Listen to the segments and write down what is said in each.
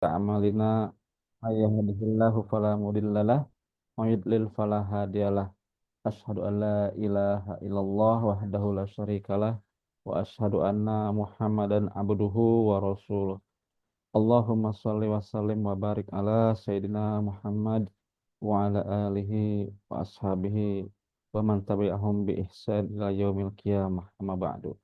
أعمالنا من يهده الله فلا مضل له ومن يضلل فلا هادي له أشهد أن لا إله إلا الله وحده لا شريك له وأشهد أن محمدا عبده ورسوله اللهم صل وسلم وبارك على سيدنا محمد وعلى آله وأصحابه ومن تبعهم بإحسان إلى يوم القيامة أما بعد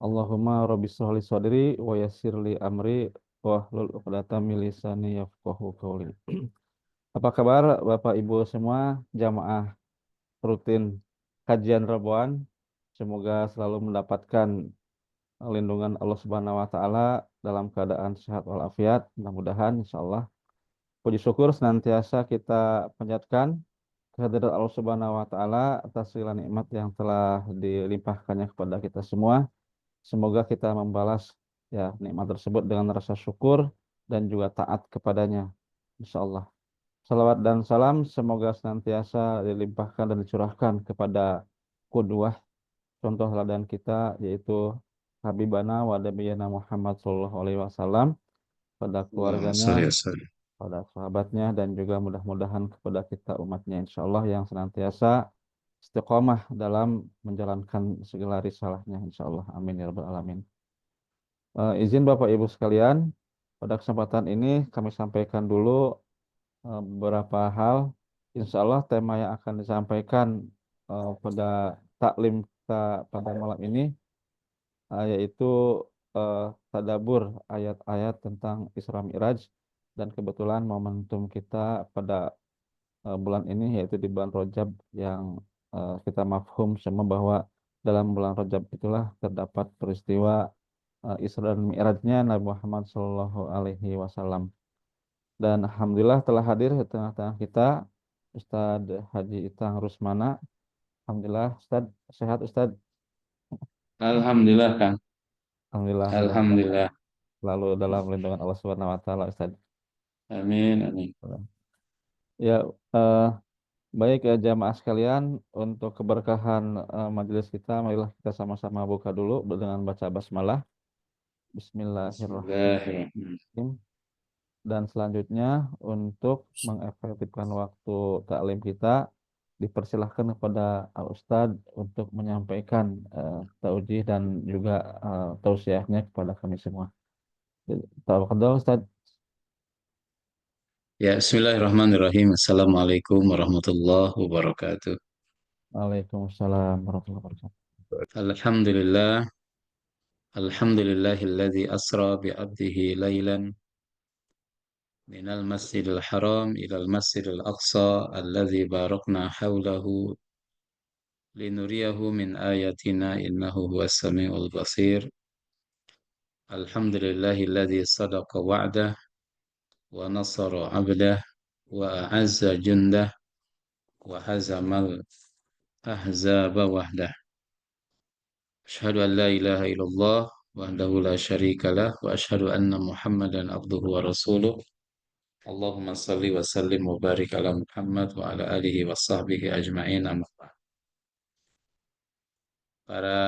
Allahumma rabbi shrah li sadri wa yassir li amri wahlul 'uqdatam min lisani yafqahu qawli. Apa kabar Bapak Ibu semua jamaah rutin kajian Rabuan? Semoga selalu mendapatkan lindungan Allah Subhanahu wa taala dalam keadaan sehat walafiat. Mudah-mudahan insyaallah puji syukur senantiasa kita panjatkan kehadirat Allah Subhanahu wa taala atas segala nikmat yang telah dilimpahkannya kepada kita semua. Semoga kita membalas ya nikmat tersebut dengan rasa syukur dan juga taat kepadanya. Insya Allah. Salawat dan salam semoga senantiasa dilimpahkan dan dicurahkan kepada qudwah contoh teladan kita yaitu Habibana wa Nabiyana Muhammad Sallallahu Alaihi Wasallam pada Allahumma keluarganya, sholli wa sallim. pada sahabatnya dan juga mudah-mudahan kepada kita umatnya insya Allah yang senantiasa istiqomah dalam menjalankan segala risalahnya insya Allah. Amin ya rabbal alamin. Izin Bapak Ibu sekalian, pada kesempatan ini kami sampaikan dulu beberapa hal. Insya Allah tema yang akan disampaikan pada taklim kita pada malam ini yaitu eh, tadabur ayat-ayat tentang Isra Mi'raj dan kebetulan momentum kita pada bulan ini yaitu di bulan Rajab yang kita mafhum semua bahwa dalam bulan Rajab itulah terdapat peristiwa Isra dan Mi'rajnya Nabi Muhammad Shallallahu Alaihi Wasallam. Dan alhamdulillah telah hadir di tengah-tengah kita Ustadz Haji Itang Rusmana. Alhamdulillah Ustadz sehat Ustadz. Alhamdulillah, Kang. Alhamdulillah mudah-mudahan Alhamdulillah. selalu dalam lindungan Allah Subhanahu Wa Taala Ustadz. Amin, amin. Ya eh, baik ya jamaah sekalian untuk keberkahan majelis kita, marilah kita sama-sama buka dulu dengan baca basmalah. Bismillahirrahmanirrahim. Bismillahirrahmanirrahim. Dan selanjutnya untuk mengefektifkan waktu taklim kita dipersilahkan kepada Al Ustadz untuk menyampaikan taujih dan juga tausiahnya kepada kami semua. Tafadhol Ustadz. Ya, Bismillahirrahmanirrahim. Assalamualaikum warahmatullahi wabarakatuh. Waalaikumsalam warahmatullahi wabarakatuh. Alhamdulillah. Alhamdulillahilladzi asra bi'abdihi laylan minal masjidil haram ilal masjidil aqsa alladzi barakna hawlahu linuriyahu min ayatina innahu huwas samiul basir. Alhamdulillahilladzi sadaqa wa'dah wa nasara 'abdah wa a'azza jundah wa hazamal ahzaba wahdah. Asyhadu an la ilaha illallah wahdahu la syarika lah wa asyhadu anna Muhammadan abduhu wa rasuluh. Allahumma salli wa sallim wa barik ala Muhammad wa ala alihi wa sahbihi ajma'in amma ba'd. Para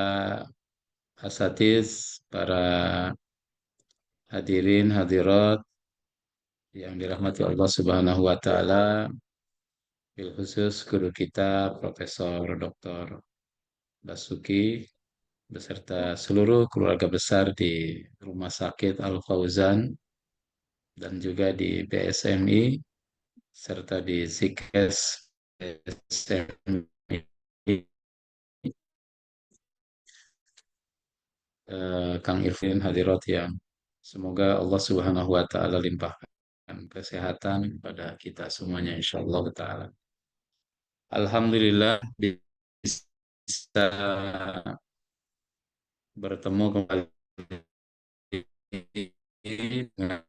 asatiz, para hadirin hadirat yang dirahmati Allah Subhanahu wa taala, bil khusus guru kita Profesor Dr. Basuki beserta seluruh keluarga besar di Rumah Sakit Al Fauzan dan juga di BSMI serta di Zikes BSMI, Kang Irfin hadirat yang semoga Allah Subhanahu wa taala limpahkan kesehatan kepada kita semuanya insyaallah taala. Alhamdulillah bisa bertemu kembali dengan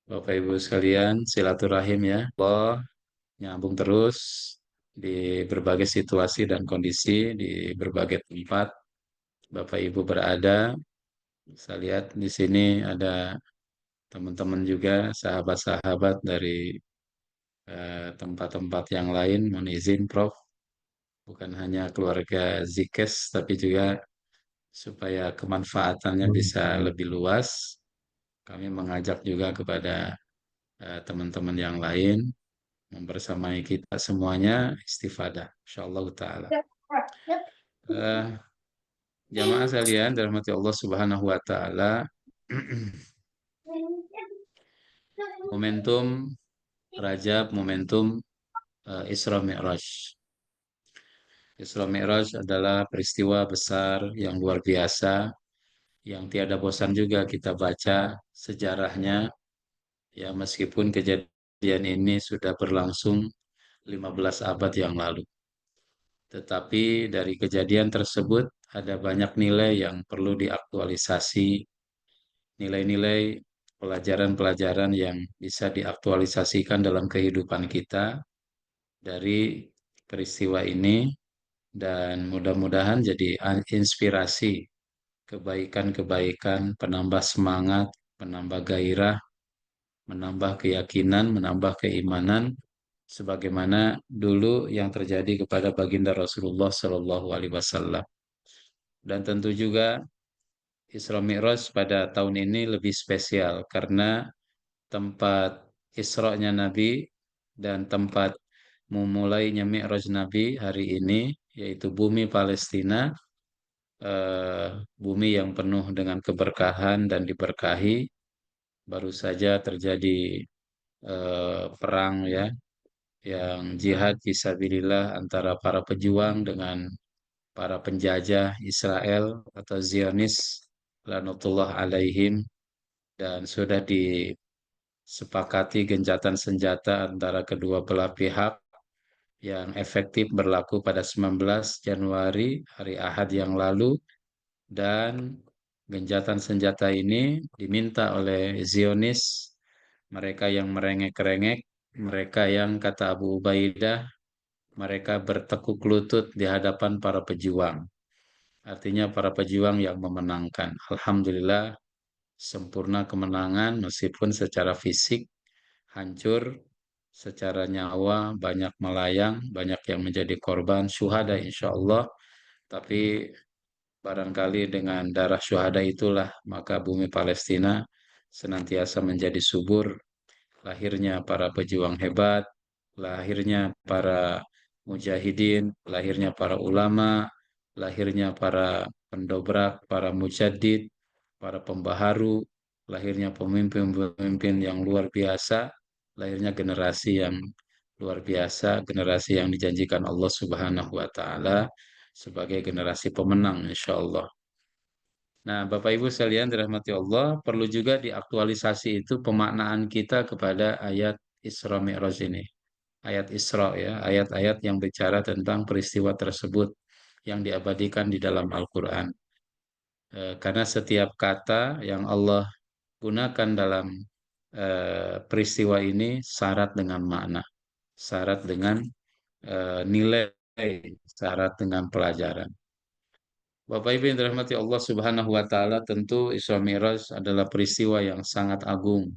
Bapak Ibu sekalian, silaturahim ya. Allah nyambung terus di berbagai situasi dan kondisi, di berbagai tempat Bapak Ibu berada. Saya lihat di sini ada teman-teman juga, sahabat-sahabat dari tempat-tempat yang lain. Mohon izin, Prof. Bukan hanya keluarga Zikes, tapi juga supaya kemanfaatannya bisa lebih luas. Kami mengajak juga kepada teman-teman yang lain membersamai kita semuanya istifadah insyaallah taala. Eh, Jamaah sekalian dirahmati Allah Subhanahu wa taala. Momentum Rajab, momentum Isra Mi'raj. Isra Mi'raj adalah peristiwa besar yang luar biasa yang tiada bosan juga kita baca sejarahnya ya meskipun kejadian ini sudah berlangsung 15 abad yang lalu. Tetapi dari kejadian tersebut ada banyak nilai yang perlu diaktualisasi, nilai-nilai pelajaran-pelajaran yang bisa diaktualisasikan dalam kehidupan kita dari peristiwa ini dan mudah-mudahan jadi inspirasi kebaikan-kebaikan, penambah semangat, menambah gairah, menambah keyakinan, menambah keimanan, sebagaimana dulu yang terjadi kepada baginda Rasulullah Shallallahu Alaihi Wasallam. Dan tentu juga Isra Mi'raj pada tahun ini lebih spesial karena tempat Isra-nya Nabi dan tempat memulainya Mi'raj Nabi hari ini yaitu bumi Palestina, eh, bumi yang penuh dengan keberkahan dan diberkahi. Baru saja terjadi perang ya, yang jihad fisabilillah antara para pejuang dengan para penjajah Israel atau Zionis lanatullah alaihim dan sudah disepakati gencatan senjata antara kedua belah pihak yang efektif berlaku pada 19 Januari hari Ahad yang lalu dan gencatan senjata ini diminta oleh Zionis, mereka yang merengek-rengek, mereka yang kata Abu Ubaidah, mereka bertekuk lutut di hadapan para pejuang. Artinya para pejuang yang memenangkan. Alhamdulillah sempurna kemenangan meskipun secara fisik hancur, secara nyawa banyak melayang, banyak yang menjadi korban syuhada insya Allah. Tapi barangkali dengan darah syuhada itulah maka bumi Palestina senantiasa menjadi subur, lahirnya para pejuang hebat, lahirnya para mujahidin, lahirnya para ulama, lahirnya para pendobrak, para mujaddid, para pembaharu, lahirnya pemimpin-pemimpin yang luar biasa, lahirnya generasi yang luar biasa, generasi yang dijanjikan Allah Subhanahu wa taala sebagai generasi pemenang insya Allah. Nah, Bapak Ibu sekalian dirahmati Allah, perlu juga diaktualisasi itu pemaknaan kita kepada ayat Isra Mi'raj ini. Ayat Isra ya, ayat-ayat yang bicara tentang peristiwa tersebut yang diabadikan di dalam Al-Quran. Karena setiap kata yang Allah gunakan dalam peristiwa ini syarat dengan makna, syarat dengan nilai, syarat dengan pelajaran. Bapak Ibu yang dirahmati Allah Subhanahu wa taala, tentu Isra Mi'raj adalah peristiwa yang sangat agung,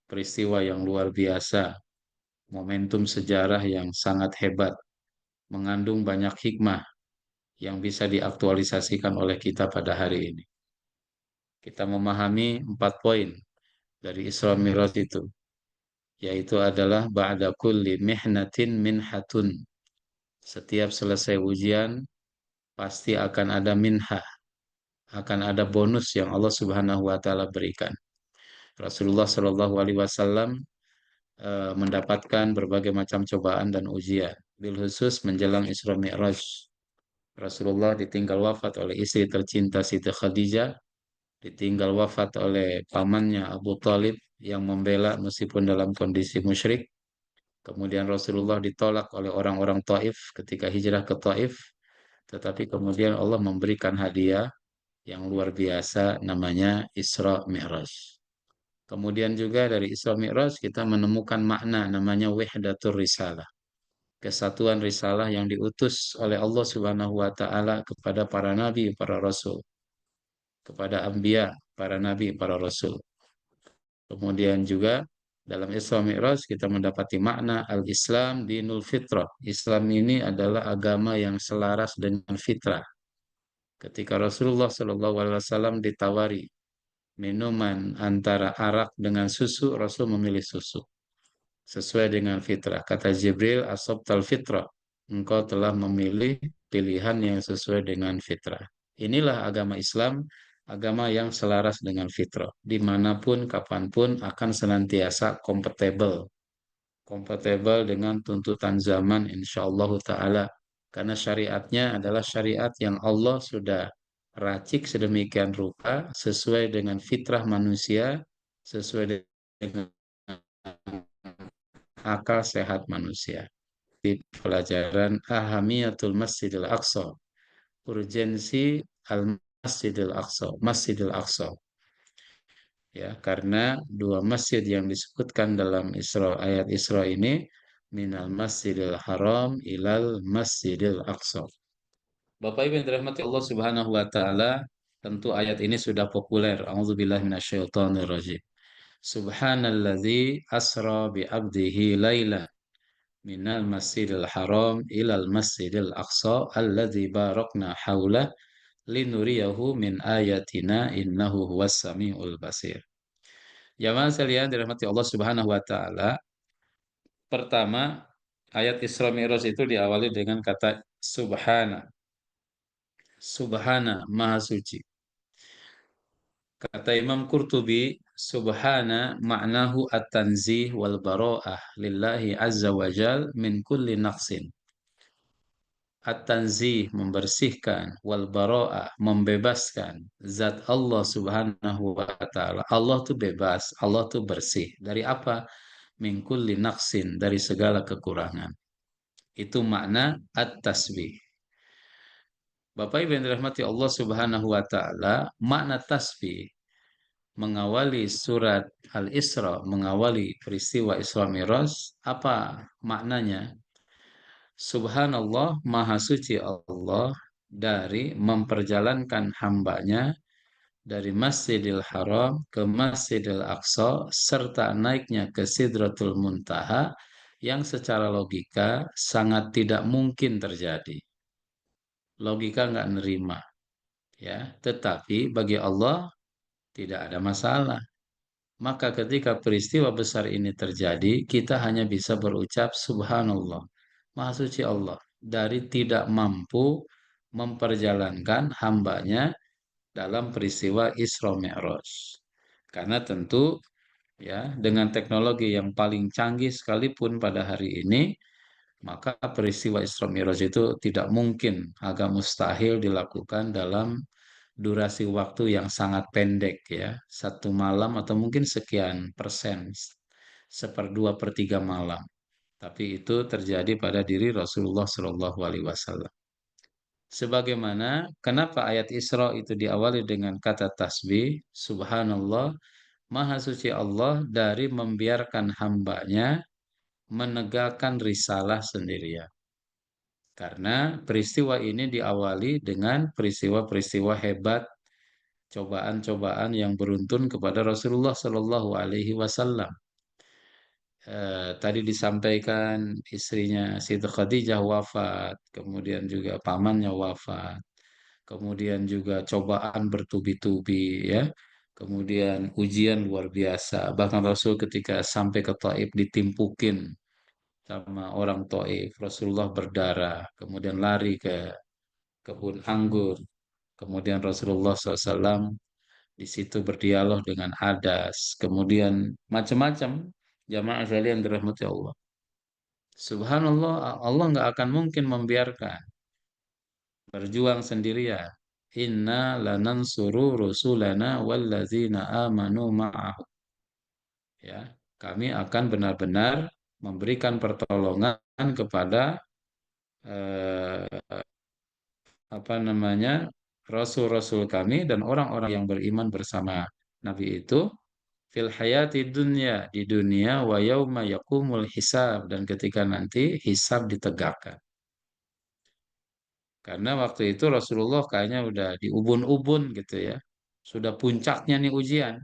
peristiwa yang luar biasa, momentum sejarah yang sangat hebat, mengandung banyak hikmah yang bisa diaktualisasikan oleh kita pada hari ini. Kita memahami 4 poin dari Isra Mi'raj itu, yaitu adalah ba'da kulli mihnatin minhatun. Setiap selesai ujian pasti akan ada minhah, akan ada bonus yang Allah Subhanahu wa taala berikan. Rasulullah Shallallahu Alaihi Wasallam mendapatkan berbagai macam cobaan dan ujian. Bil khusus menjelang Isra Mi'raj, Rasulullah ditinggal wafat oleh istri tercinta Siti Khadijah, ditinggal wafat oleh pamannya Abu Talib yang membela meskipun dalam kondisi musyrik. Kemudian Rasulullah ditolak oleh orang-orang Taif ketika hijrah ke Taif, tetapi kemudian Allah memberikan hadiah yang luar biasa namanya Isra Mi'raj. Kemudian juga dari Isra Mi'raj kita menemukan makna namanya wahdatur risalah. Kesatuan risalah yang diutus oleh Allah Subhanahu wa taala kepada para nabi, para rasul, kepada anbiya, para nabi, para rasul. Kemudian juga dalam Isra Mi'raj kita mendapati makna al-Islam dinul fitrah. Islam ini adalah agama yang selaras dengan fitrah. Ketika Rasulullah SAW ditawari minuman antara arak dengan susu, Rasul memilih susu sesuai dengan fitrah. Kata Jibril, asabtal fitrah. Engkau telah memilih pilihan yang sesuai dengan fitrah. Inilah agama Islam, agama yang selaras dengan fitrah. Dimanapun, kapanpun akan senantiasa kompatibel. Kompatibel dengan tuntutan zaman, insya Allah Ta'ala. Karena syariatnya adalah syariat yang Allah sudah racik sedemikian rupa, sesuai dengan fitrah manusia, sesuai dengan akal sehat manusia. Di pelajaran Ahamiyatul Masjidil Aqsa, urgensi Al-Masjidil Aqsa, Masjidil Aqsa. Ya, karena dua masjid yang disebutkan dalam ayat Isra ini minal Masjidil Haram ilal Masjidil Aqsa. Bapak Ibu yang dirahmati Allah Subhanahu wa taala, tentu ayat ini sudah populer. A'udzubillahi minasyaitonirrajim. Subhanalladzi asra bi 'abdihi laila minal masjidil haram ilal masjidil aqsa alladzi barakna haula linuriyahu min ayatina innahu huwas samiul basir. Jamaah sekalian dirahmati Allah Subhanahu wa taala. Pertama, ayat Isra Mi'raj itu diawali dengan kata subhana. Subhana, maha suci. Kata Imam Qurtubi, subhana ma'nahu at-tanzih wal bara'ah lillahi azza wa jal min kulli naqsin. At-tanzih membersihkan, wal bara'ah membebaskan. Zat Allah Subhanahu wa taala. Allah tuh bebas, Allah tuh bersih. Dari apa? Min kulli naqsin, dari segala kekurangan. Itu makna at-tasbih. Bapak Ibu yang dirahmati Allah Subhanahu wa taala, makna tasbih mengawali surat Al-Isra, mengawali peristiwa Isra Mi'raj, apa maknanya? Subhanallah, Maha Suci Allah dari memperjalankan hambanya dari Masjidil Haram ke Masjidil Aqsa serta naiknya ke Sidratul Muntaha yang secara logika sangat tidak mungkin terjadi. Logika nggak nerima, ya. Tetapi bagi Allah tidak ada masalah. Maka ketika peristiwa besar ini terjadi, kita hanya bisa berucap Subhanallah, Maha Suci Allah, dari tidak mampu memperjalankan hambanya dalam peristiwa Isra Mi'raj. Karena tentu ya dengan teknologi yang paling canggih sekalipun pada hari ini, maka peristiwa Isra Mi'raj itu tidak mungkin, agak mustahil dilakukan dalam durasi waktu yang sangat pendek ya, 1 malam atau mungkin sekian persen, 1/2/3 malam. Tapi itu terjadi pada diri Rasulullah Shallallahu Alaihi Wasallam. Sebagaimana kenapa ayat Isra itu diawali dengan kata tasbih, Subhanallah, Maha Suci Allah dari membiarkan hambanya menegakkan risalah sendirian. Karena peristiwa ini diawali dengan peristiwa-peristiwa hebat, cobaan-cobaan yang beruntun kepada Rasulullah Shallallahu Alaihi Wasallam. Tadi disampaikan istrinya Siti Khadijah wafat, kemudian juga pamannya wafat, kemudian juga cobaan bertubi-tubi ya, kemudian ujian luar biasa. Bahkan Rasul ketika sampai ke Taif ditimpukin sama orang Taif, Rasulullah berdarah, kemudian lari ke kebun anggur, kemudian Rasulullah SAW di situ berdialog dengan hadas, kemudian macam-macam jamaah sekalian dirahmati Allah. Subhanallah, Allah nggak akan mungkin membiarkan berjuang sendirian. Inna lanansuru rusulana wallazina amanu ma'ahu. Ya, kami akan benar-benar memberikan pertolongan kepada eh, apa namanya rasul-rasul kami dan orang-orang yang beriman bersama Nabi itu fil hayati dunya, di dunia, wa yauma yakumul hisab, dan ketika nanti hisab ditegakkan. Karena waktu itu Rasulullah kayaknya udah di ubun-ubun gitu ya. Sudah puncaknya nih ujian.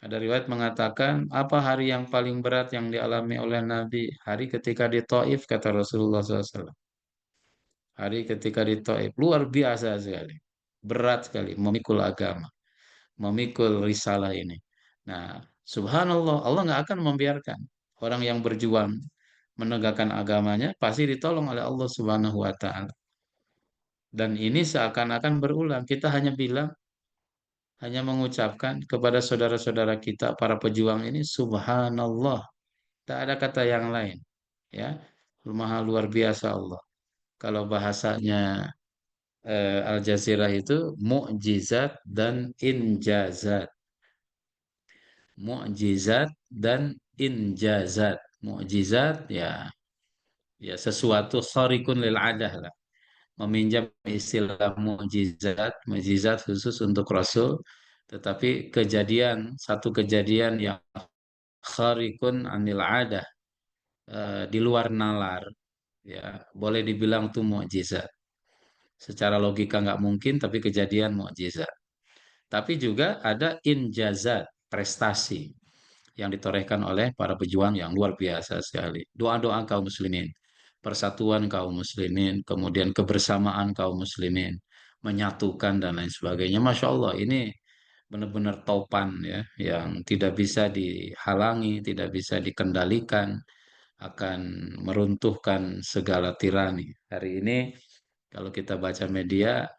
Ada riwayat mengatakan apa hari yang paling berat yang dialami oleh Nabi? Hari ketika di Taif, kata Rasulullah SAW. Hari ketika di Taif luar biasa sekali. Berat sekali memikul agama. memikul risalah ini. Nah, subhanallah, Allah nggak akan membiarkan orang yang berjuang menegakkan agamanya pasti ditolong oleh Allah Subhanahu wa taala. Dan ini seakan-akan berulang. Kita hanya bilang, hanya mengucapkan kepada saudara-saudara kita para pejuang ini subhanallah. Tak ada kata yang lain, ya. Maha luar biasa Allah. Kalau bahasanya Al Jazeera itu mukjizat dan injazat. Mukjizat dan injazat. Mukjizat ya ya sesuatu khariqun lil adah lah. Meminjam istilah mukjizat, mukjizat khusus untuk Rasul, tetapi satu kejadian yang khariqun anil adah, di luar nalar, ya boleh dibilang itu mukjizat. Secara logika nggak mungkin, tapi kejadian mukjizat. Tapi juga ada injazat, prestasi yang ditorehkan oleh para pejuang yang luar biasa sekali. Doa-doa kaum muslimin, persatuan kaum muslimin, kemudian kebersamaan kaum muslimin, menyatukan dan lain sebagainya. Masya Allah, ini benar-benar topan ya, yang tidak bisa dihalangi, tidak bisa dikendalikan, akan meruntuhkan segala tirani. Hari ini kalau kita baca media,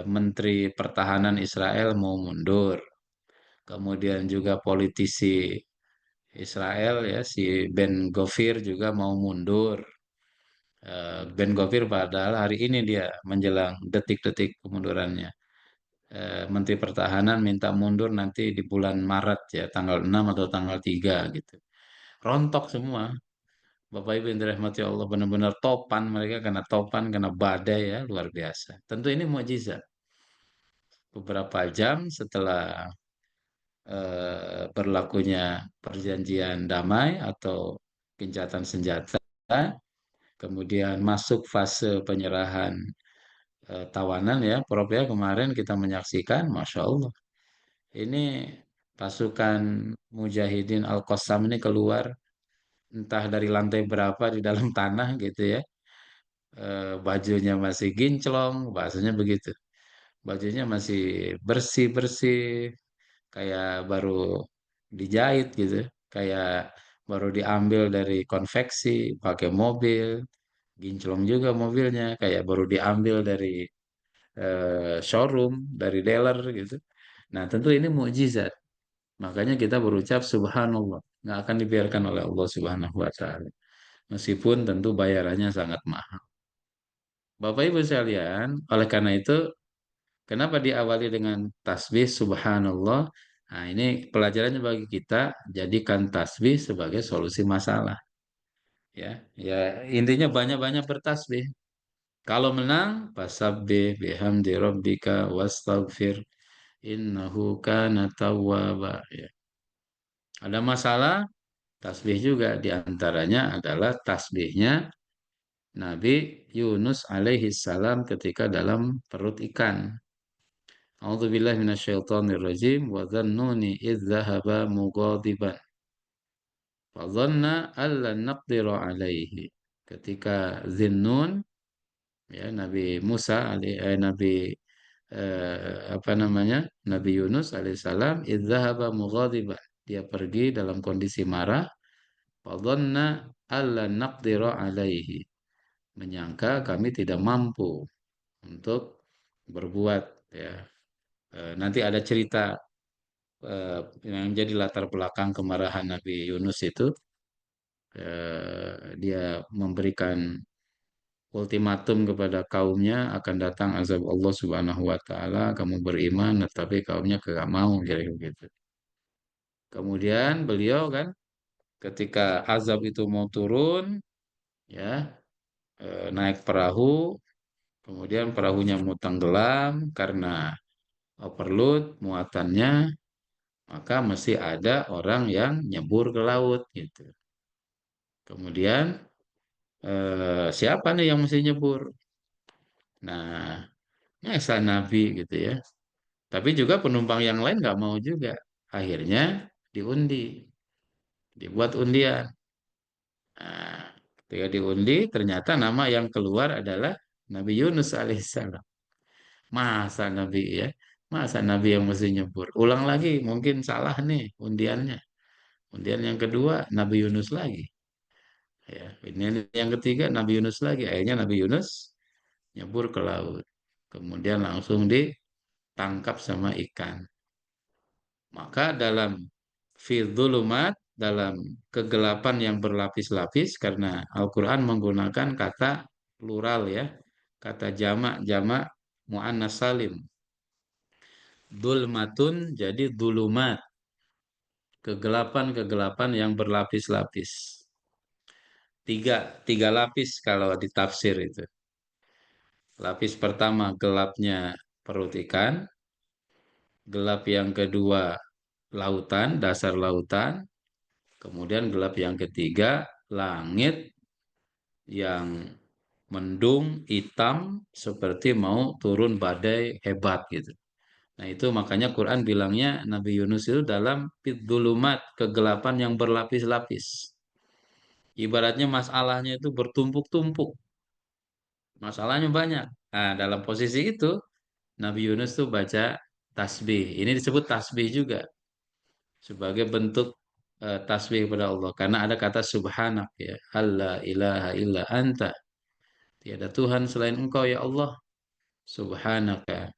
Menteri Pertahanan Israel mau mundur. Kemudian juga politisi Israel ya si Ben Gvir juga mau mundur. Ben Gvir padahal hari ini dia menjelang detik-detik kemundurannya. Menteri Pertahanan minta mundur nanti di bulan Maret ya tanggal 6 atau tanggal 3 gitu. Rontok semua. Bapak Ibu yang dirahmati Allah benar-benar topan mereka kena topan kena badai ya luar biasa. Tentu ini mukjizat. Beberapa jam setelah berlakunya perjanjian damai atau gencatan senjata, kemudian masuk fase penyerahan tawanan ya, Prof ya kemarin kita menyaksikan, Masya Allah, ini pasukan Mujahidin Al-Qassam ini keluar entah dari lantai berapa di dalam tanah gitu ya, bajunya masih ginclong, bahasanya begitu, bajunya masih bersih-bersih, kayak baru dijahit gitu, kayak baru diambil dari konveksi, pakai mobil, ginclong juga mobilnya, kayak baru diambil dari showroom, dari dealer gitu. Nah, tentu ini mukjizat. Makanya kita berucap subhanallah, nggak akan dibiarkan oleh Allah Subhanahu wa taala. Meskipun tentu bayarannya sangat mahal. Bapak Ibu sekalian, oleh karena itu kenapa diawali dengan tasbih subhanallah? Nah, ini pelajarannya bagi kita, jadikan tasbih sebagai solusi masalah. Ya, ya intinya banyak-banyak bertasbih. Kalau menang, fasabbih bihamdi rabbika wastaghfir innahu kana tawwaba. Ya. Ada masalah, tasbih juga diantaranya adalah tasbihnya Nabi Yunus alaihi salam ketika dalam perut ikan. A'udzubillahi minasyaitonirrajim wa dhannuni idz dzahaba mughadiban fa dhanna allan naqdira alaihi. Ketika Zinnun ya Nabi apa namanya? Nabi Yunus alaihissalam idz dzahaba mughadiban. Dia pergi dalam kondisi marah fa dhanna allan naqdira alaihi. Menyangka kami tidak mampu untuk berbuat ya. Nanti ada cerita yang jadi latar belakang kemarahan Nabi Yunus itu, dia memberikan ultimatum kepada kaumnya akan datang azab Allah Subhanahu wa taala, kamu beriman tetapi kaumnya kagak mau kira begitu. Kemudian beliau kan ketika azab itu mau turun ya, naik perahu, kemudian perahunya mau tenggelam karena overload muatannya, maka mesti ada orang yang nyebur ke laut gitu. Kemudian siapa nih yang mesti nyebur? Nah, masa Nabi gitu ya. Tapi juga penumpang yang lain nggak mau juga. Akhirnya diundi, dibuat undian. Nah, ketika diundi, ternyata nama yang keluar adalah Nabi Yunus alaihissalam. Masa Nabi ya? Masa Nabi yang mesti nyebur? Ulang lagi, mungkin salah nih undiannya. Undian yang kedua, Nabi Yunus lagi. Ya, ini yang ketiga, Nabi Yunus lagi. Akhirnya Nabi Yunus nyebur ke laut. Kemudian langsung ditangkap sama ikan. Maka dalam fidzulumat, dalam kegelapan yang berlapis-lapis, karena Al-Quran menggunakan kata plural ya, kata jamak muannas salim. Dulmatun jadi dulumat, kegelapan-kegelapan yang berlapis-lapis. Tiga lapis kalau ditafsir itu. Lapis pertama gelapnya perut ikan, gelap yang kedua lautan, dasar lautan, kemudian gelap yang ketiga langit yang mendung, hitam, seperti mau turun badai hebat gitu. Nah itu makanya Quran bilangnya Nabi Yunus itu dalam fidzulumat, kegelapan yang berlapis-lapis. Ibaratnya masalahnya itu bertumpuk-tumpuk, masalahnya banyak. Nah dalam posisi itu Nabi Yunus tuh baca tasbih. Ini disebut tasbih juga sebagai bentuk tasbih kepada Allah. Karena ada kata subhanak ya. Allah ilaha illa anta. Tiada Tuhan selain engkau ya Allah. Subhanaka.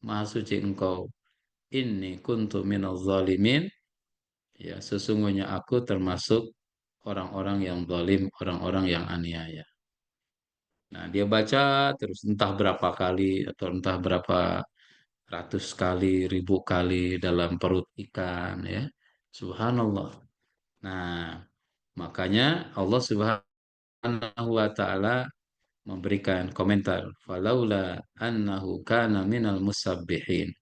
Maha suci engkau. Inni kuntu minal zalimin. Ya, sesungguhnya aku termasuk orang-orang yang zalim, orang-orang yang aniaya. Nah, dia baca terus entah berapa kali atau entah berapa ratus kali, ribu kali dalam perut ikan ya. Subhanallah. Nah, makanya Allah Subhanahu wa taala memberikan komentar, "Falaula annahu kana minal musabbihin."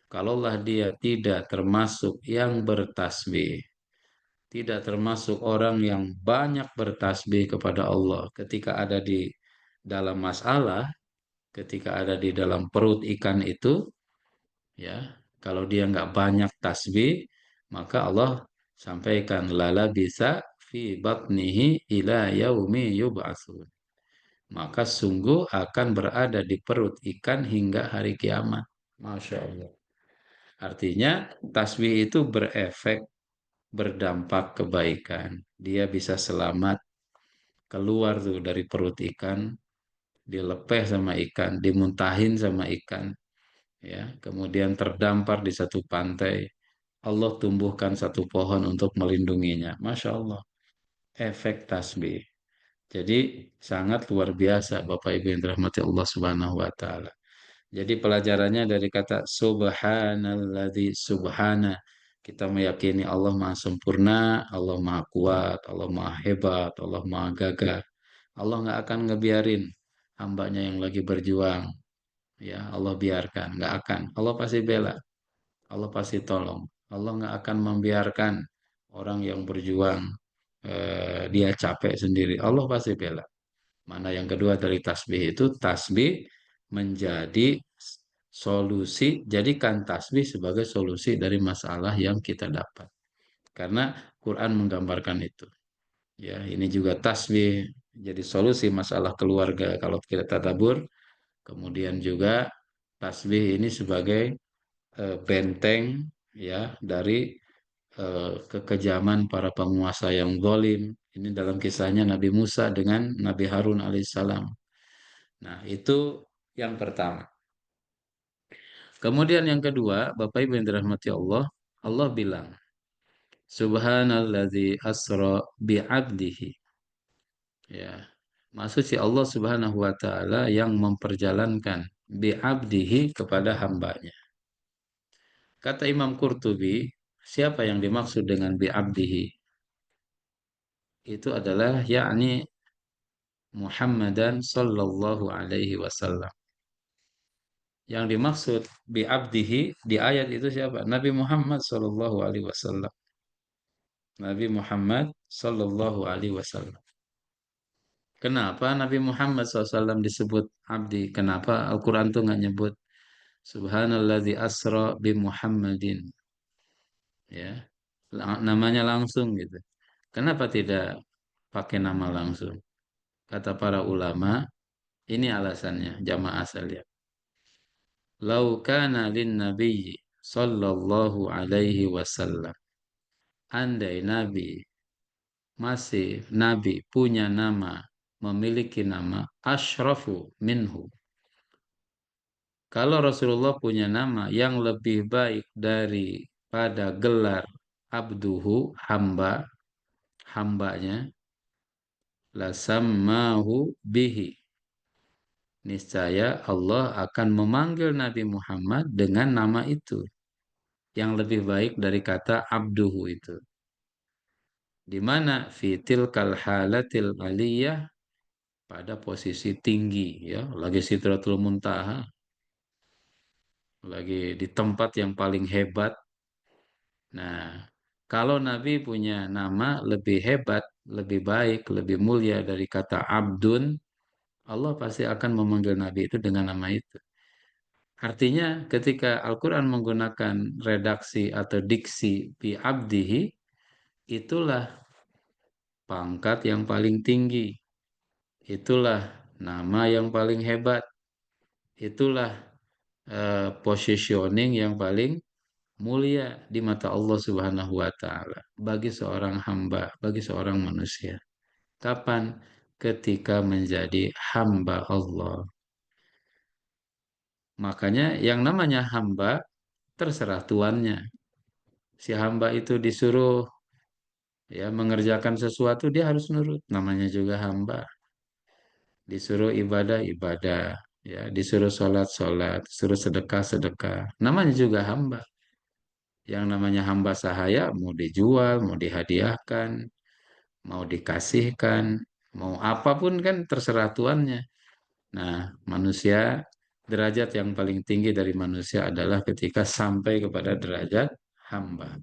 Kalaulah dia tidak termasuk yang bertasbih, tidak termasuk orang yang banyak bertasbih kepada Allah ketika ada di dalam masalah, ketika ada di dalam perut ikan itu, ya, kalau dia nggak banyak tasbih, maka Allah sampaikan lala bisa fi batnihi ila yaumi yub'atsun. Maka sungguh akan berada di perut ikan hingga hari kiamat. Masya Allah. Artinya tasbih itu berefek, berdampak kebaikan. Dia bisa selamat keluar tuh dari perut ikan, dilepeh sama ikan, dimuntahin sama ikan, ya. Kemudian terdampar di satu pantai. Allah tumbuhkan satu pohon untuk melindunginya. Masya Allah. Efek tasbih. Jadi sangat luar biasa Bapak Ibu yang dirahmati Allah Subhanahu wa taala. Jadi pelajarannya dari kata subhanalladzi subhana. Kita meyakini Allah Maha Sempurna, Allah Maha Kuat, Allah Maha Hebat, Allah Maha Gagah. Allah nggak akan ngebiarin hambanya yang lagi berjuang. Ya, Allah biarkan, nggak akan. Allah pasti bela, Allah pasti tolong. Allah nggak akan membiarkan orang yang berjuang dia capek sendiri. Allah pasti bela. Mana yang kedua dari tasbih itu tasbih menjadi solusi, jadikan tasbih sebagai solusi dari masalah yang kita dapat. Karena Quran menggambarkan itu. Ya, ini juga tasbih jadi solusi masalah keluarga kalau kita tadabbur. Kemudian juga tasbih ini sebagai benteng ya dari kekejaman para penguasa yang zalim. Ini dalam kisahnya Nabi Musa dengan Nabi Harun alaihissalam. Nah, itu yang pertama. Kemudian yang kedua, Bapak Ibu yang dirahmati Allah, Allah bilang, Subhanalladzi asra bi'abdihi. Ya, maksud si Allah Subhanahu wa taala yang memperjalankan bi'abdihi kepada hambanya. Kata Imam Qurtubi, siapa yang dimaksud dengan bi'abdihi? Itu adalah yakni Muhammadan sallallahu alaihi wasallam. Yang dimaksud bi'abdihi di ayat itu siapa? Nabi Muhammad sallallahu alaihi wasallam. Nabi Muhammad sallallahu alaihi wasallam. Kenapa Nabi Muhammad SAW disebut abdi? Kenapa Al-Quran tuh nggak nyebut Subhanalladzi asra bi Muhammadin, ya, namanya langsung gitu. Kenapa tidak pakai nama langsung? Kata para ulama, ini alasannya, jamaah sekalian. lau kana lin nabiyyi sallallahu alaihi wasallam. Andai Nabi punya nama, memiliki nama Ashrafu minhu. Kalau Rasulullah punya nama yang lebih baik daripada gelar abduhu, hambanya, lasammahu bihi. Niscaya Allah akan memanggil Nabi Muhammad dengan nama itu. Yang lebih baik dari kata abduhu itu. Di mana fitil kalhalatil aliyah pada posisi tinggi ya, lagi Sidratul Muntaha, lagi di tempat yang paling hebat. Nah, kalau Nabi punya nama lebih hebat, lebih baik, lebih mulia dari kata abdun, Allah pasti akan memanggil Nabi itu dengan nama itu. Artinya ketika Al-Quran menggunakan redaksi atau diksi bi abdihi, itulah pangkat yang paling tinggi, itulah nama yang paling hebat, itulah positioning yang paling mulia di mata Allah Subhanahu wa taala bagi seorang hamba, bagi seorang manusia. Kapan? Ketika menjadi hamba Allah. Makanya yang namanya hamba terserah tuannya. Si hamba itu disuruh ya mengerjakan sesuatu dia harus nurut. Namanya juga hamba. Disuruh ibadah ibadah, ya disuruh sholat sholat, disuruh sedekah sedekah. Namanya juga hamba. Yang namanya hamba sahaya mau dijual, mau dihadiahkan, mau dikasihkan, mau apapun kan terserah tuannya. Nah, manusia derajat yang paling tinggi dari manusia adalah ketika sampai kepada derajat hamba.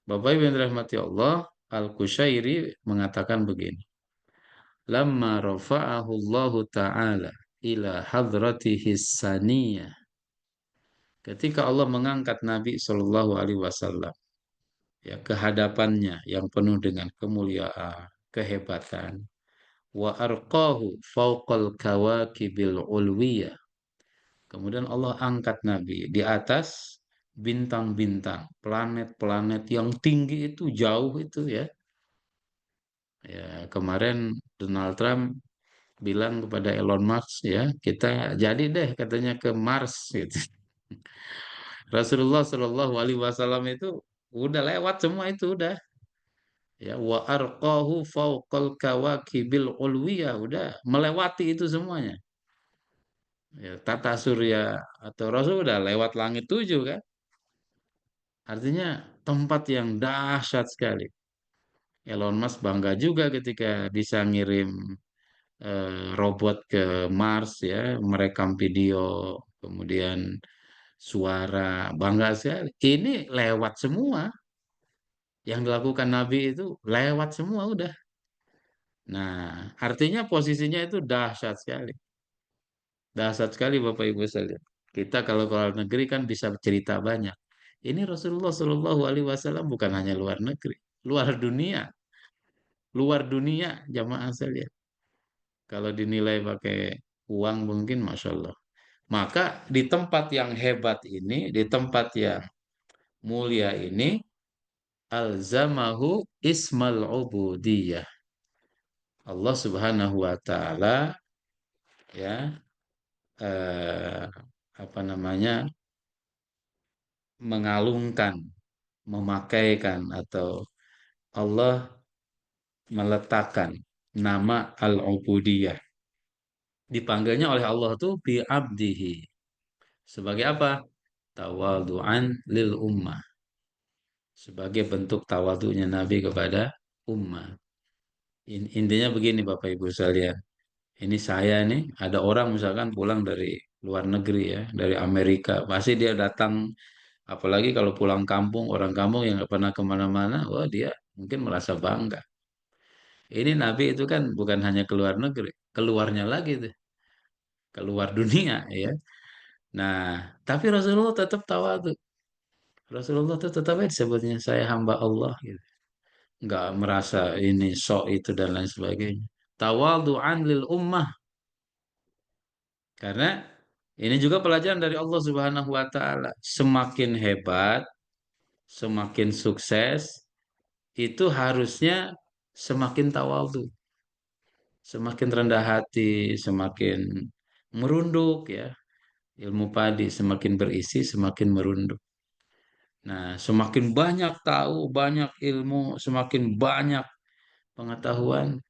Bapak Ibu yang dirahmati Allah, Al-Qushairi mengatakan begini. Lamma rafa'ahu Allah Ta'ala ila hadratihi saniyah. Ketika Allah mengangkat Nabi Shallallahu Alaihi Wasallam ya ke hadapannya yang penuh dengan kemuliaan, kehebatan. Wa arqahu fauqal kawakibil ulwiyah. Kemudian Allah angkat Nabi di atas bintang-bintang, planet-planet yang tinggi itu, jauh itu ya. Ya, kemarin Donald Trump bilang kepada Elon Musk ya, kita jadi deh katanya ke Mars gitu. Rasulullah Shallallahu Alaihi Wasallam itu udah lewat semua itu udah. Ya, wa arqahu fauqal kawakibil ulwiyah udah melewati itu semuanya. Ya, tata surya atau Rasul udah lewat langit tujuh kan. Artinya tempat yang dahsyat sekali. Elon Musk bangga juga ketika bisa ngirim robot ke Mars ya, merekam video, kemudian suara, bangga sekali. Ini lewat semua. Yang dilakukan Nabi itu lewat semua udah. Nah, artinya posisinya itu dahsyat sekali. Dahsyat sekali Bapak Ibu sekalian. Kita kalau ke luar negeri kan bisa cerita banyak. Ini Rasulullah Shallallahu Alaihi Wasallam bukan hanya luar negeri, luar dunia jamaah sekalian. Kalau dinilai pakai uang mungkin Masya Allah. Maka di tempat yang hebat ini, di tempat yang mulia ini, alzamahu ismal ubudiyah. Allah Subhanahu wa taala ya eh, apa namanya mengalungkan, memakaikan atau Allah meletakkan nama al-ubudiyah. Dipanggilnya oleh Allah tuh bi abdihi. Sebagai apa? Tawadu'an lil ummah. Sebagai bentuk tawadunya Nabi kepada ummah. Intinya begini Bapak Ibu sekalian. Ini saya nih, ada orang misalkan pulang dari luar negeri ya, dari Amerika. Pasti dia datang, apalagi kalau pulang kampung, orang kampung yang nggak pernah kemana-mana, wah dia mungkin merasa bangga. Ini Nabi itu kan bukan hanya keluar negeri, keluarnya lagi tuh, keluar dunia ya. Nah, tapi Rasulullah tetap tawadhu. Rasulullah itu tetap aja disebutnya saya hamba Allah gitu. Nggak merasa ini sok itu dan lain sebagainya. Tawadhu'an lil ummah. Karena Ini juga pelajaran dari Allah Subhanahu wa taala. Semakin hebat, semakin sukses, itu harusnya semakin tawadu, semakin rendah hati, semakin merunduk ya. Ilmu padi semakin berisi, semakin merunduk. Nah, semakin banyak tahu, banyak ilmu, semakin banyak pengetahuan,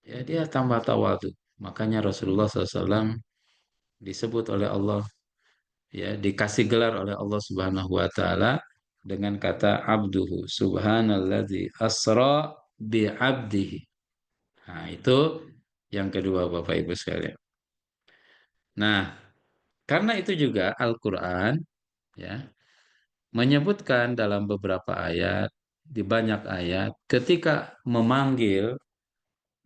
ya dia tambah tawadu. Makanya Rasulullah SAW disebut oleh Allah, ya dikasih gelar oleh Allah Subhanahu wa taala dengan kata abduhu subhanalladzi asra bi abdihi. Nah, itu yang kedua Bapak Ibu sekalian. Nah, karena itu juga Al-Qur'an ya menyebutkan dalam beberapa ayat, di banyak ayat ketika memanggil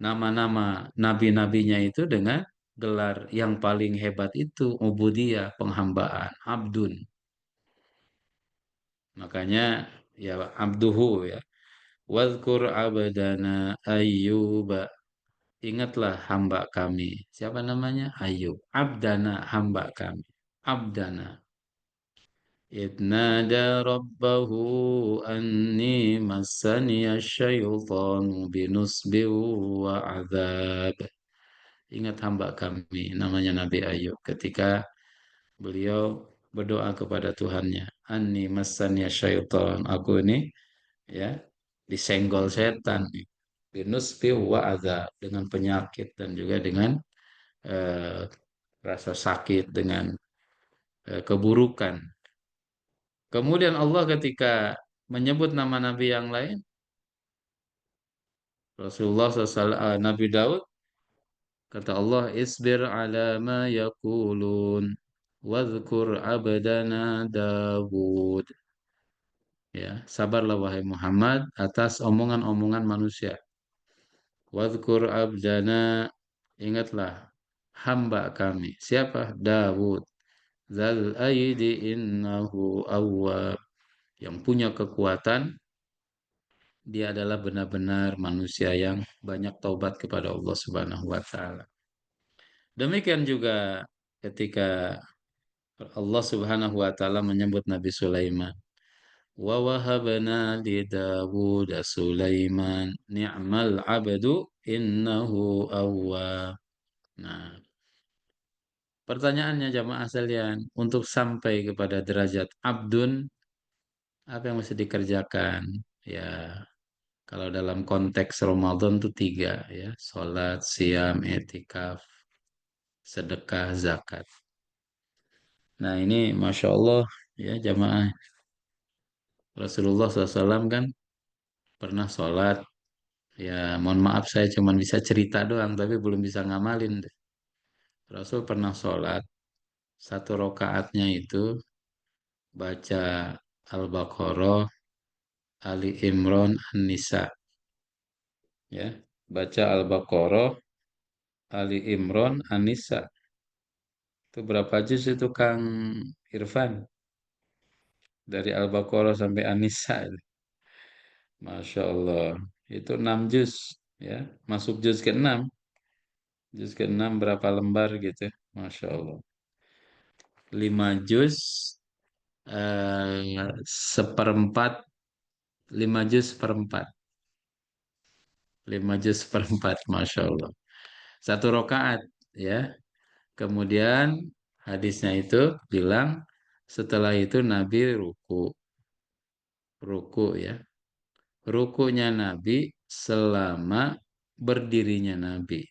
nama-nama nabi-nabinya itu dengan gelar yang paling hebat itu ubudiyah, penghambaan, abdun. Makanya ya abduhu ya. Wadhkur abdana Ayyuba. Ingatlah hamba kami. Siapa namanya? Ayub. Abdana hamba kami. Abdana. Idnada rabbahu anni massaniya syaitanu binusbi wa azab. Ingat hamba kami, namanya Nabi Ayub. Ketika beliau berdoa kepada Tuhannya. Anni massaniya syaitan. Aku ini ya disenggol setan nih. Binusbi wa azab. Dengan penyakit dan juga dengan eh, rasa sakit, dengan keburukan. Kemudian Allah ketika menyebut nama nabi yang lain, Rasulullah SAW, Nabi Daud, kata Allah, Isbir ala ma yakulun, wadhkur abdana Dawud. Ya, sabarlah wahai Muhammad atas omongan-omongan manusia. Wadhkur abdana, ingatlah hamba kami. Siapa? Dawud. Zal aidi innahu awwab. Yang punya kekuatan, dia adalah benar-benar manusia yang banyak taubat kepada Allah Subhanahu wa taala. Demikian juga ketika Allah Subhanahu wa taala menyebut Nabi Sulaiman, wa wahabna li Dawud Sulaiman ni'mal abdu innahu awwab. Nah, pertanyaannya jamaah sekalian, untuk sampai kepada derajat abdun, apa yang mesti dikerjakan? Ya, kalau dalam konteks Ramadan itu tiga ya, sholat, siam, etikaf, sedekah, zakat. Nah ini Masya Allah ya jamaah Rasulullah SAW kan pernah sholat. Ya mohon maaf saya cuma bisa cerita doang tapi belum bisa ngamalin deh. Rasul pernah sholat, satu rokaatnya itu baca Al-Baqarah, Ali Imran, An-Nisa. Ya, baca Al-Baqarah, Ali Imran, An-Nisa. Itu berapa juz itu Kang Irfan? Dari Al-Baqarah sampai An-Nisa. Masya Allah. Itu 6 juz. Ya, masuk juz ke-6. Juz ke-6 berapa lembar gitu. Masya Allah. 5 juz, seperempat, 5 juz seperempat. 5 juz seperempat. Masya Allah. Satu rokaat. Ya. Kemudian hadisnya itu bilang, setelah itu Nabi ruku. Ruku ya. Rukunya Nabi selama berdirinya Nabi.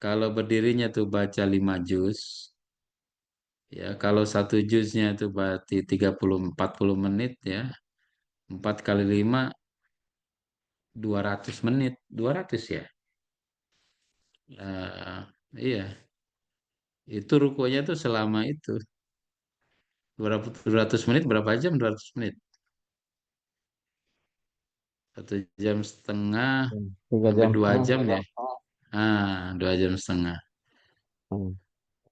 Kalau berdirinya tuh baca 5 juz, ya kalau satu juznya itu berarti 30-40 menit ya. 4 kali 5 200 menit. 200 ya? Iya, itu rukunya tuh selama itu. 200 menit berapa jam? 200 menit. 1 jam setengah Tiga sampai jam dua setengah. jam ya. 2 jam setengah. Hmm.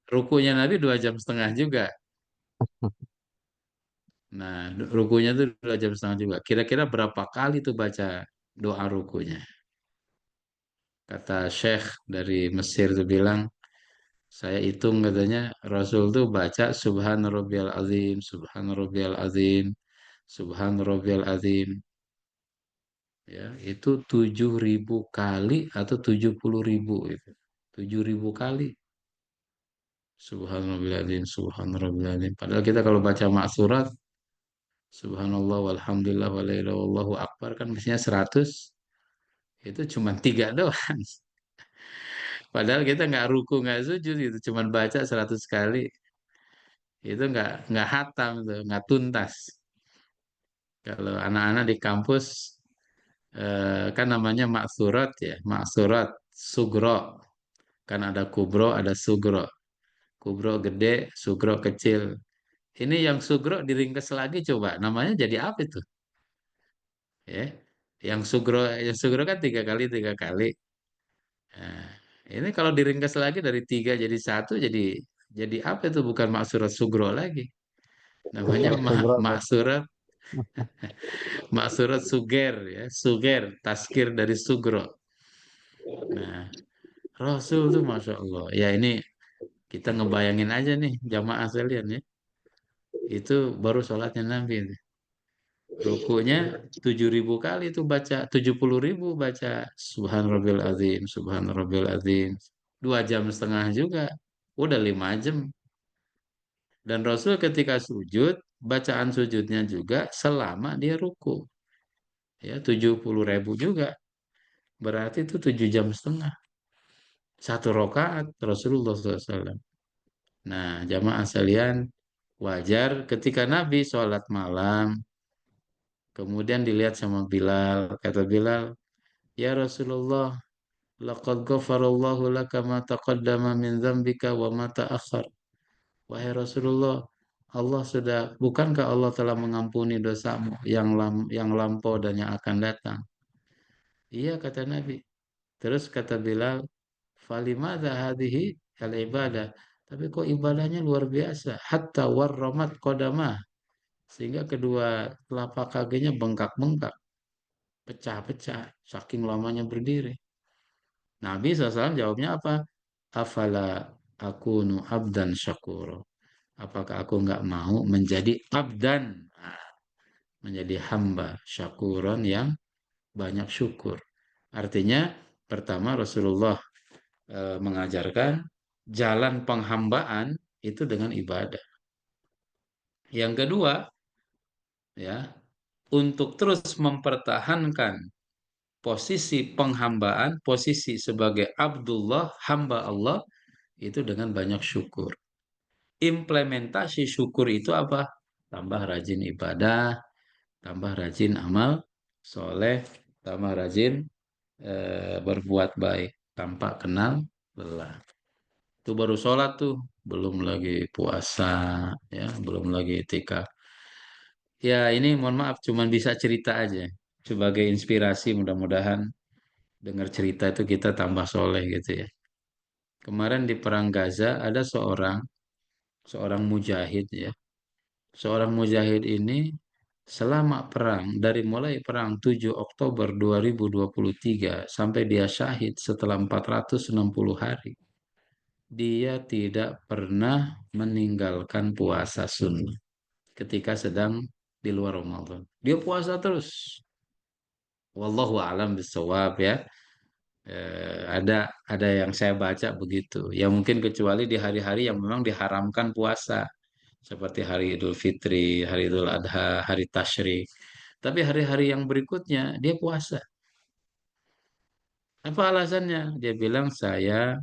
Rukunya Nabi 2 jam setengah juga. Nah, rukunya tuh 2 jam setengah juga. Kira-kira berapa kali tuh baca doa rukunya? Kata Syekh dari Mesir tuh bilang Saya hitung katanya Rasul tuh baca Subhan Rabbiyal Azim, Subhan Rabbiyal Azim, Subhan Rabbiyal Azim. Ya, itu 7.000 kali atau 70.000 itu. 7.000 kali. Subhan Rabbiyal Azim, Subhan Rabbiyal Azim. Padahal kita kalau baca maksurat, Subhanallah walhamdulillah wa la ilaha wallahu akbar kan mestinya 100. Itu cuma tiga doang. Padahal kita nggak ruku nggak sujud itu cuma baca 100 kali. Itu nggak hatam tuh, nggak tuntas. Kalau anak-anak di kampus kan namanya maksurat ya, maksurat sugro. Kan ada kubro, ada sugro. Kubro gede, sugro kecil. Ini yang sugro diringkas lagi coba, namanya jadi apa itu? Ya, yang sugro kan tiga kali. Nah, ini kalau diringkas lagi dari tiga jadi satu, jadi apa itu? Bukan maksurat sugro lagi. Namanya Surat Sugro berarti. maksurat maksurat suger ya, suger, taskir dari sugro. Nah, Rasul tuh Masya Allah. Ya ini kita ngebayangin aja nih jamaah sekalian ya. Itu baru sholatnya Nabi. Rukunya 7.000 kali itu baca, 70.000 baca Subhan Rabbil Azim, Subhan Rabbil Azim. 2 jam setengah juga. Udah 5 jam. Dan Rasul ketika sujud, bacaan sujudnya juga selama dia ruku. Ya, 70.000 juga. Berarti itu 7 jam setengah. Satu rokaat Rasulullah SAW. Nah, jamaah sekalian, wajar ketika Nabi sholat malam, kemudian dilihat sama Bilal, kata Bilal, ya Rasulullah, laqad ghafarallahu laka ma taqaddama min dzambika wa ma ta'akhkhar. Wahai Rasulullah, Allah sudah, bukankah Allah telah mengampuni dosamu yang lampau dan yang akan datang? Iya kata Nabi. Terus kata Bilal, falimada hadhihi al ibadah. Tapi kok ibadahnya luar biasa. Hatta warramat qadamah. Sehingga kedua telapak kakinya bengkak-bengkak. Pecah-pecah. Saking lamanya berdiri. Nabi SAW jawabnya apa? Afala akunu abdan syakuro. Apakah aku nggak mau menjadi abdan? Nah, menjadi hamba syakuron yang banyak syukur. Artinya, pertama Rasulullah mengajarkan jalan penghambaan itu dengan ibadah. Yang kedua, ya, untuk terus mempertahankan posisi penghambaan, posisi sebagai Abdullah, hamba Allah, itu dengan banyak syukur. Implementasi syukur itu apa? Tambah rajin ibadah, tambah rajin amal soleh, tambah rajin berbuat baik tanpa kenal lelah. Itu baru sholat tuh, belum lagi puasa, ya, belum lagi itikaf. Ya ini mohon maaf, cuman bisa cerita aja sebagai inspirasi. Mudah-mudahan dengar cerita itu kita tambah soleh gitu ya. Kemarin di perang Gaza ada seorang seorang mujahid ya. Seorang mujahid ini selama perang, dari mulai perang 7 Oktober 2023 sampai dia syahid setelah 460 hari, dia tidak pernah meninggalkan puasa sunnah ketika sedang di luar Ramadan. Dia puasa terus. Wallahu a'lam bishawab ya. Ada yang saya baca begitu. Ya mungkin kecuali di hari-hari yang memang diharamkan puasa, seperti hari Idul Fitri, hari Idul Adha, hari Tasyrik. Tapi hari-hari yang berikutnya dia puasa. Apa alasannya? Dia bilang saya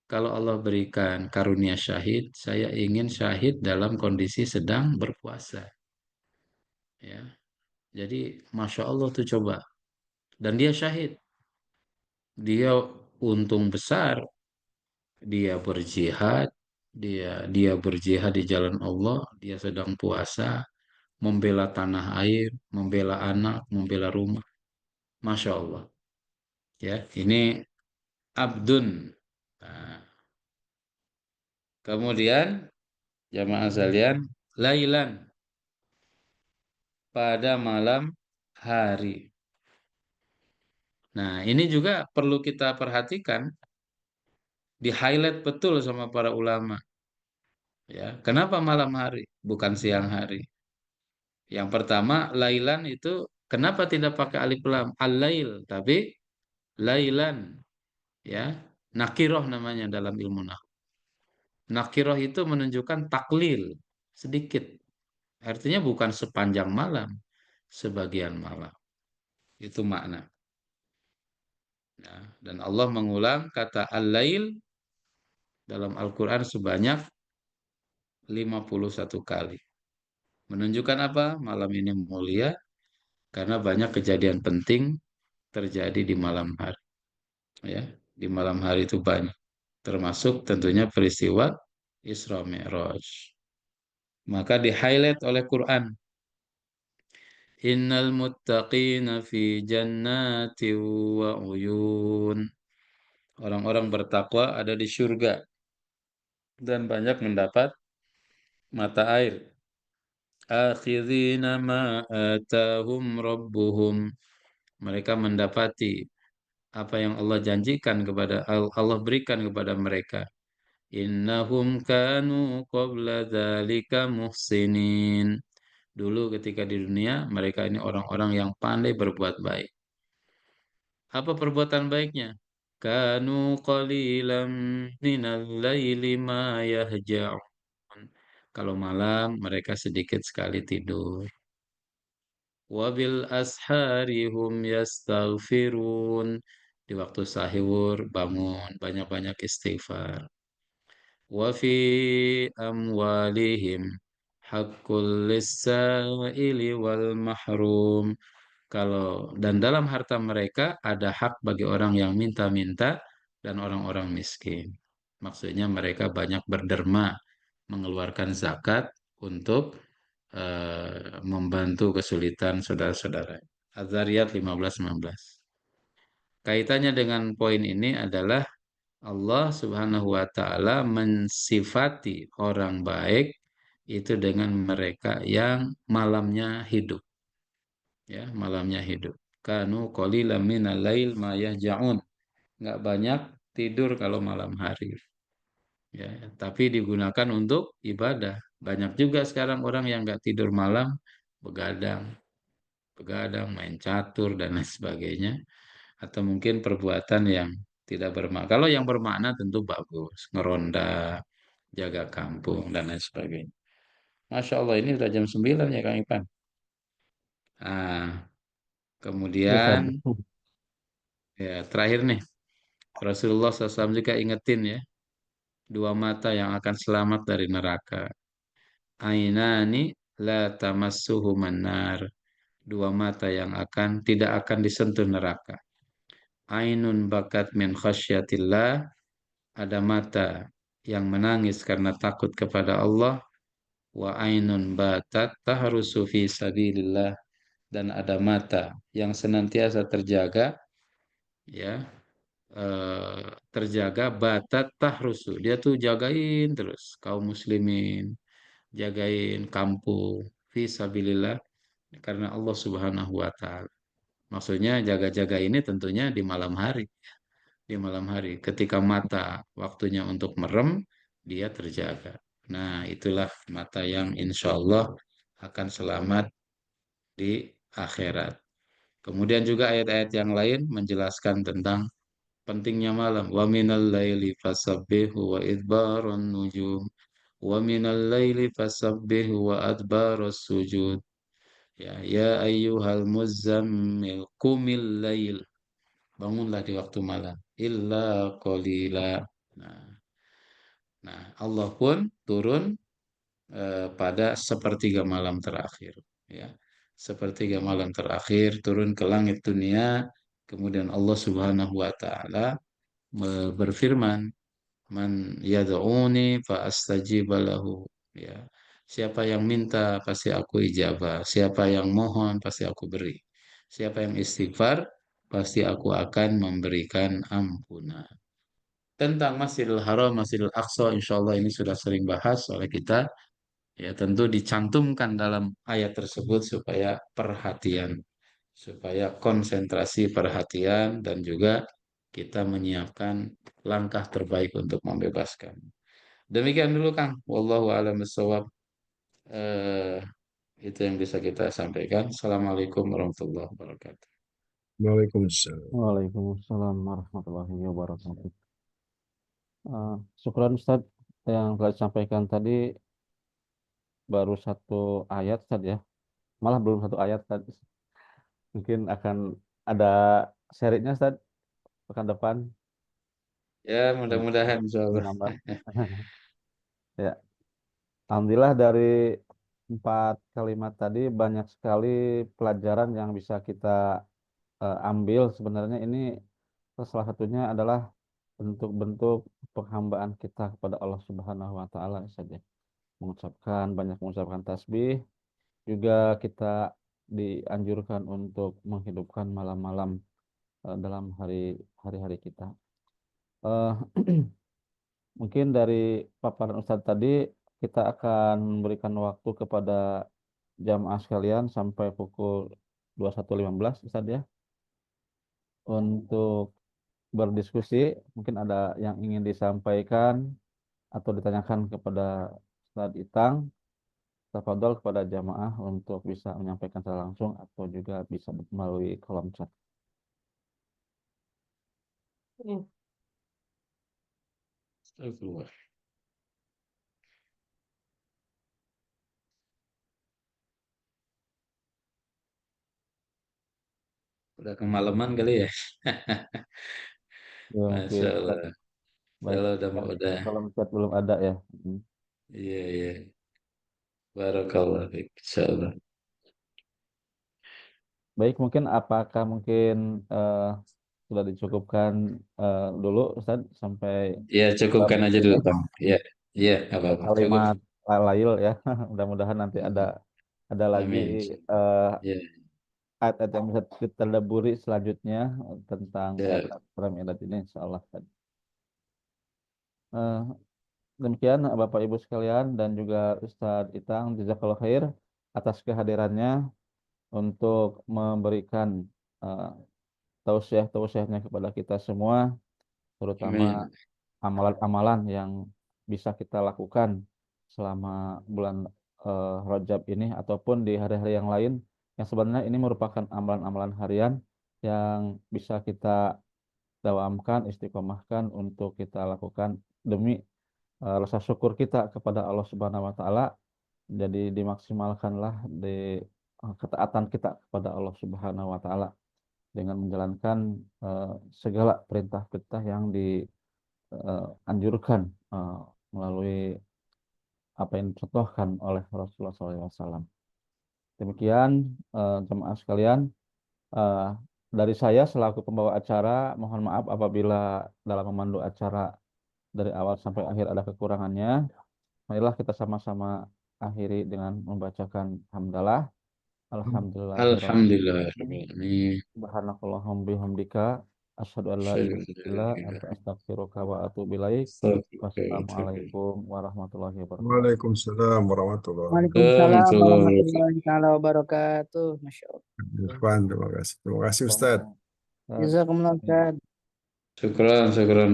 kalau Allah berikan karunia syahid, saya ingin syahid dalam kondisi sedang berpuasa. Ya, jadi masya Allah tuh coba. Dan dia syahid. Dia untung besar. Dia berjihad. Dia berjihad di jalan Allah. Dia sedang puasa, membela tanah air, membela anak, membela rumah. Masya Allah. Ya, ini abdun. Nah, kemudian jamaah sekalian, lailan pada malam hari. Nah, ini juga perlu kita perhatikan Di highlight betul sama para ulama. Ya, kenapa malam hari, bukan siang hari? Yang pertama, lailan itu kenapa tidak pakai alif lam? Al-lail, tapi lailan, ya. Nakiroh namanya dalam ilmu nahwu. Nakiroh itu menunjukkan taklil, sedikit. Artinya bukan sepanjang malam, sebagian malam. Itu makna. Nah, dan Allah mengulang kata al-lail dalam Al-Quran sebanyak 51 kali. Menunjukkan apa? Malam ini mulia karena banyak kejadian penting terjadi di malam hari. Ya, di malam hari itu banyak. Termasuk tentunya peristiwa Isra Mi'raj. Maka di-highlight oleh Quran. Innal muttaqina fi jannati wa uyun. Orang-orang bertakwa ada di surga dan banyak mendapat mata air. Akhidhina ma atahum rabbuhum. Mereka mendapati apa yang Allah janjikan kepada Allah berikan kepada mereka. Innahum kanu qabla dzalika muhsinin. Dulu ketika di dunia mereka ini orang-orang yang pandai berbuat baik. Apa perbuatan baiknya? Kanu qalilam minal laili ma yahja'un. Kalau malam mereka sedikit sekali tidur. Wabil ashari hum yastaghfirun. Di waktu sahur bangun banyak-banyak istighfar. Wa fi amwalihim haqqul lis-sa'ili wal mahrum. Kalau dan dalam harta mereka ada hak bagi orang yang minta-minta dan orang-orang miskin. Maksudnya mereka banyak berderma mengeluarkan zakat untuk membantu kesulitan saudara-saudara. Az-Zariyat 15-19. Kaitannya dengan poin ini adalah Allah Subhanahu wa taala mensifati orang baik itu dengan mereka yang malamnya hidup, ya, malamnya hidup. Kanu qalilan minal lail ma yahja'un. Nggak banyak tidur kalau malam hari, ya, tapi digunakan untuk ibadah. Banyak juga sekarang orang yang nggak tidur malam, begadang, begadang, main catur dan lain sebagainya, atau mungkin perbuatan yang tidak bermakna. Kalau yang bermakna tentu bagus, ngeronda, jaga kampung dan lain sebagainya. Masya Allah ini udah jam 9 ya Kang Ipan. Nah, Ya, kemudian Feb. ya terakhir nih, Rasulullah SAW juga ingetin ya, dua mata yang akan selamat dari neraka. Ainani la tamassuhuman nar. Dua mata yang tidak akan disentuh neraka. Ainun bakat min khasyatillah. Ada mata yang menangis karena takut kepada Allah. Wa ainun batat tahrusu fi sabilillah. Dan ada mata yang senantiasa terjaga, ya, terjaga batat tahrusu. Dia tuh jagain terus kaum muslimin, jagain kampung fi sabilillah karena Allah Subhanahu wa taala. Maksudnya jaga-jaga ini tentunya di malam hari. Di malam hari ketika mata waktunya untuk merem, dia terjaga. Nah, itulah mata yang insya Allah akan selamat di akhirat. Kemudian juga ayat-ayat yang lain menjelaskan tentang pentingnya malam. Wa minal laili fasabbihu wa idbaron nujum. Wa minal laili fasabbihu wa adbaros sujud. Ya ayyuhal muzammil qumil lail. Bangunlah di waktu malam. Illa qalila. Nah, nah, Allah pun turun pada sepertiga malam terakhir. Ya, sepertiga malam terakhir turun ke langit dunia. Kemudian Allah Subhanahu wa Ta'ala berfirman, Man yad'uni fa astajiba lahu. Ya. Siapa yang minta pasti aku ijabah. Siapa yang mohon pasti aku beri. Siapa yang istighfar pasti aku akan memberikan ampunan. Tentang Masjidil Haram, Masjidil Aqsa, insya Allah ini sudah sering bahas oleh kita. Ya, tentu dicantumkan dalam ayat tersebut supaya perhatian, supaya konsentrasi perhatian dan juga kita menyiapkan langkah terbaik untuk membebaskan. Demikian dulu Kang. Wallahu a'lam bishawab. Eh, itu yang bisa kita sampaikan. Assalamualaikum warahmatullahi wabarakatuh. Waalaikumsalam. Waalaikumsalam warahmatullahi wabarakatuh. Syukran Ustaz yang telah disampaikan tadi baru satu ayat Ustaz ya. Malah belum satu ayat tadi. Mungkin akan ada serinya Ustaz pekan depan Ya, untuk mudah-mudahan insyaallah. menambah. Ya, alhamdulillah dari 4 kalimat tadi banyak sekali pelajaran yang bisa kita ambil. Sebenarnya ini salah satunya adalah bentuk-bentuk penghambaan kita kepada Allah Subhanahu wa taala saja. Mengucapkan tasbih, juga kita dianjurkan untuk menghidupkan malam-malam dalam hari-hari kita. Eh, Mungkin dari paparan Ustadz tadi kita akan memberikan waktu kepada jamaah sekalian sampai pukul 21.15 Ustadz ya untuk berdiskusi. Mungkin ada yang ingin disampaikan atau ditanyakan kepada Ustadz Itang. Tafadhol kepada jamaah untuk bisa menyampaikan secara langsung atau juga bisa melalui kolom chat. Astagfirullah. Udah kemalaman kali ya. Ya Masya mungkin Allah. baik. Kalau Ya, udah, kolom chat belum ada ya. iya iya. Barakallah. Insyaallah. Baik, mungkin apakah mungkin eh, sudah dicukupkan dulu Ustaz sampai Ya kita cukupkan aja dulu Bang. Iya iya apa-apa. Cukup. kalimat layil ya. Mudah-mudahan nanti ada lagi Amin. eh, Ya ayat-ayat yang bisa ditadaburi selanjutnya tentang ya. Isra Mi'raj ini insyaallah. Eh, Demikian Bapak Ibu sekalian dan juga Ustadz Itang jazakallahu khair atas kehadirannya untuk memberikan eh, tausiah-tausiahnya kepada kita semua, terutama Amin. amalan-amalan yang bisa kita lakukan selama bulan Rajab ini ataupun di hari-hari yang lain yang sebenarnya ini merupakan amalan-amalan harian yang bisa kita dawamkan, istiqomahkan untuk kita lakukan demi rasa syukur kita kepada Allah Subhanahu wa taala. Jadi dimaksimalkanlah di ketaatan kita kepada Allah Subhanahu wa taala dengan menjalankan eh, segala perintah-perintah yang dianjurkan melalui apa yang dicontohkan oleh Rasulullah SAW. Demikian jemaah sekalian, eh, dari saya selaku pembawa acara, mohon maaf apabila dalam memandu acara dari awal sampai akhir ada kekurangannya. Marilah kita sama-sama akhiri dengan membacakan hamdalah. Alhamdulillahirrahmanirrahim. Alhamdulillah. Amin. Subhanakallahumma bihamdika asyhadu an la ilaha illa anta astaghfiruka wa atubu ilaik. Wassalamualaikum warahmatullahi wabarakatuh. Waalaikumsalam warahmatullahi wabarakatuh. Waalaikumsalam warahmatullahi taala wabarakatuh. Masya Allah. Irfan, terima kasih. Terima kasih Ustadz. Eh, Jazakumullah khair. Syukran, syukran.